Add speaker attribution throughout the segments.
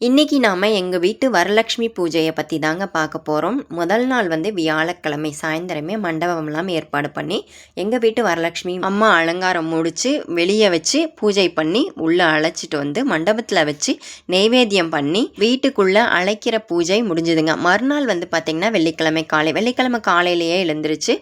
Speaker 1: இன்னைக்கு நாம எங்க வீட்டு வரலட்சுமி பூஜையை பத்தி தாங்க பார்க்க போறோம். முதல் நாள் வந்து வியாழக்கிழமை சாயந்தரமே மண்டபம்லாம் ஏற்பாடு பண்ணி எங்க வீட்டு வரலட்சுமி அம்மா அலங்காரம் முடிச்சு வெளியே வச்சு பூஜை பண்ணி உள்ள அழைச்சிட்டு வந்து மண்டபத்தில் வச்சு நெய்வேத்தியம் பண்ணி வீட்டுக்குள்ள அழைக்கிற பூஜை முடிஞ்சுதுங்க. மறுநாள் வந்து பார்த்தீங்கன்னா வெள்ளிக்கிழமை காலையிலேயே எழுந்திரிச்சு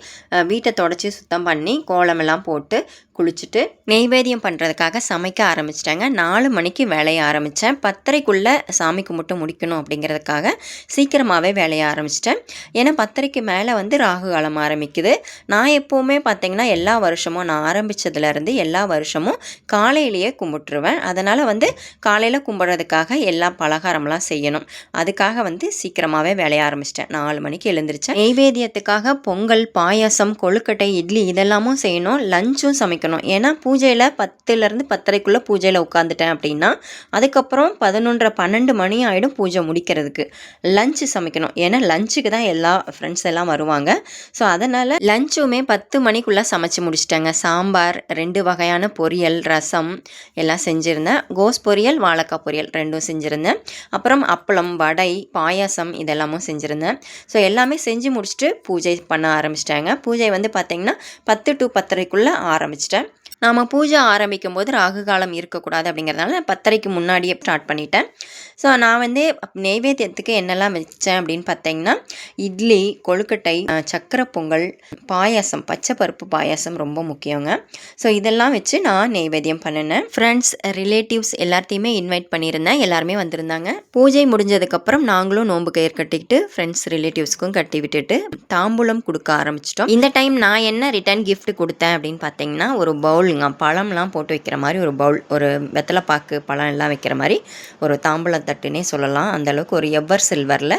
Speaker 1: வீட்டை தொடச்சி சுத்தம் பண்ணி கோலமெல்லாம் போட்டு குளிச்சுட்டு நெய்வேத்தியம் பண்ணுறதுக்காக சமைக்க ஆரம்பிச்சிட்டாங்க. 4 மணிக்கு வேலையை ஆரம்பித்தேன். 10:30க்குள்ளே சாமி கும்பிட்டு முடிக்கணும் அப்படிங்கிறதுக்காக சீக்கிரமாகவே வேலையை ஆரம்பிச்சிட்டேன். ஏன்னா 10:30க்கு மேலே வந்து ராகு காலம் ஆரம்பிக்குது. நான் எப்போவுமே பார்த்திங்கன்னா எல்லா வருஷமும் நான் ஆரம்பித்ததுலேருந்து எல்லா வருஷமும் காலையிலேயே கும்பிட்டுருவேன். அதனால் வந்து காலையில் கும்பிட்றதுக்காக எல்லா பலகாரம்லாம் செய்யணும். அதுக்காக வந்து சீக்கிரமாகவே வேலையை ஆரம்பிச்சிட்டேன். 4 மணிக்கு எழுந்திரிச்சேன். நெய்வேத்தியத்துக்காக பொங்கல், பாயாசம், கொழுக்கட்டை, இட்லி இதெல்லாமும் செய்யணும். லஞ்சும் சமைக்கணும். ஏன்னா பூஜையில் 10லேருந்து 10:30க்குள்ளே பூஜையில் உட்காந்துட்டேன் அப்படின்னா அதுக்கப்புறம் 11:30 12 மணி ஆகிடும் பூஜை முடிக்கிறதுக்கு. லஞ்சு சமைக்கணும். ஏன்னா லஞ்சுக்கு தான் எல்லா ஃப்ரெண்ட்ஸ் எல்லாம் வருவாங்க. ஸோ அதனால் லஞ்சுமே 10 மணிக்குள்ளே சமைச்சு முடிச்சிட்டேங்க. சாம்பார், 2 வகையான பொரியல், ரசம் எல்லாம் செஞ்சுருந்தேன். கோஸ் பொரியல், வாழைக்காய் பொரியல் 2ம் செஞ்சுருந்தேன். அப்புறம் அப்பளம், வடை, பாயாசம் இதெல்லாமும் செஞ்சுருந்தேன். ஸோ எல்லாமே செஞ்சு முடிச்சுட்டு பூஜை பண்ண ஆரம்பிச்சிட்டாங்க. பூஜை வந்து பார்த்திங்கன்னா 10 to 10:30க்குள்ளே ஆரம்பிச்சிட்டேன். நாம் பூஜை ஆரம்பிக்கும் போது ராகு காலம் இருக்கக்கூடாது அப்படிங்கிறதுனால நான் 10:30க்கு முன்னாடியே ஸ்டார்ட் பண்ணிட்டேன். ஸோ நான் வந்து நெய்வேத்தியத்துக்கு என்னெல்லாம் வச்சேன் அப்படின்னு பார்த்தீங்கன்னா இட்லி, கொழுக்கட்டை, சக்கரை பொங்கல், பாயாசம், பச்சை பருப்பு பாயாசம் ரொம்ப முக்கியங்க. ஸோ இதெல்லாம் வச்சு நான் நெய்வேத்தியம் பண்ணினேன். ஃப்ரெண்ட்ஸ், ரிலேட்டிவ்ஸ் எல்லாத்தையுமே இன்வைட் பண்ணியிருந்தேன். எல்லாருமே வந்திருந்தாங்க. பூஜை முடிஞ்சதுக்கப்புறம் நாங்களும் நோன்பு கயிறு கட்டிக்கிட்டு ஃப்ரெண்ட்ஸ் ரிலேட்டிவ்ஸ்க்கும் கட்டி விட்டுட்டு தாம்பூலம் கொடுக்க ஆரம்பிச்சிட்டோம். இந்த டைம் நான் என்ன ரிட்டர்ன் கிஃப்ட் கொடுத்தேன் அப்படின்னு பார்த்தீங்கன்னா ஒரு பவுலுங்க. பழம்லாம் போட்டு வைக்கிற மாதிரி ஒரு பவுல், ஒரு வெத்தலைப்பாக்கு பழம் எல்லாம் வைக்கிற மாதிரி ஒரு தாம்பூலம் தட்டுன்னே சொல்லலாம். அந்தளவுக்கு ஒரு எவர் சில்வரில்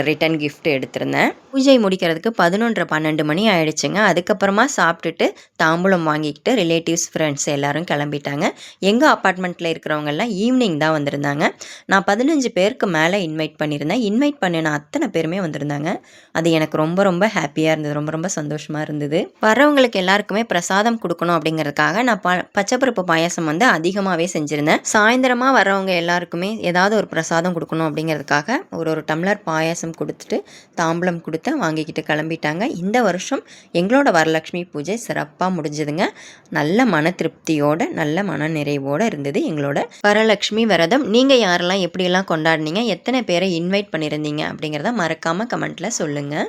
Speaker 1: ரிட்டன் கிஃப்ட் எடுத்திருந்தேன். பூஜை முடிக்கிறதுக்கு 11:30 12 மணி ஆயிடுச்சுங்க. அதுக்கப்புறமா சாப்பிட்டுட்டு தாம்பூலம் வாங்கிக்கிட்டு ரிலேட்டிவ்ஸ் ஃப்ரெண்ட்ஸ் எல்லோரும் கிளம்பிட்டாங்க. எங்கள் அப்பார்ட்மெண்ட்டில் இருக்கிறவங்கெல்லாம் ஈவினிங் தான் வந்திருந்தாங்க. நான் 15 பேருக்கு மேலே இன்வைட் பண்ணியிருந்தேன். இன்வைட் பண்ணின அத்தனை பேருமே வந்திருந்தாங்க. அது எனக்கு ரொம்ப ரொம்ப ஹாப்பியாக இருந்தது. ரொம்ப ரொம்ப சந்தோஷமாக இருந்தது. வரவங்களுக்கு எல்லாருக்குமே பிரசாதம் கொடுக்கணும் அப்படிங்கிறதுக்காக நான் பச்சைப்பருப்பு பாயாசம் வந்து அதிகமாகவே செஞ்சுருந்தேன். சாயந்தரமாக வரவங்க எல்லாருக்குமே ஏதாவது ஒரு பிரசாதம் கொடுக்கணும் அப்படிங்கிறதுக்காக ஒரு டம்ளர் பாயாசம் கொடுத்துட்டு தாம்பூலம் கொடுத்து வாங்கிக்கிட்டு கிளம்பிட்டாங்க. இந்த வருஷம் எங்களோட வரலட்சுமி பூஜை சிறப்பாக முடிஞ்சதுங்க. நல்ல மன திருப்தியோட நல்ல மன நிறைவோடு இருந்தது எங்களோட வரலட்சுமி விரதம். நீங்கள் யாரெல்லாம் எப்படியெல்லாம் கொண்டாடினீங்க, எத்தனை பேரை இன்வைட் பண்ணியிருந்தீங்க அப்படிங்கிறத மறக்காமல் கமெண்ட்டில் சொல்லுங்கள்.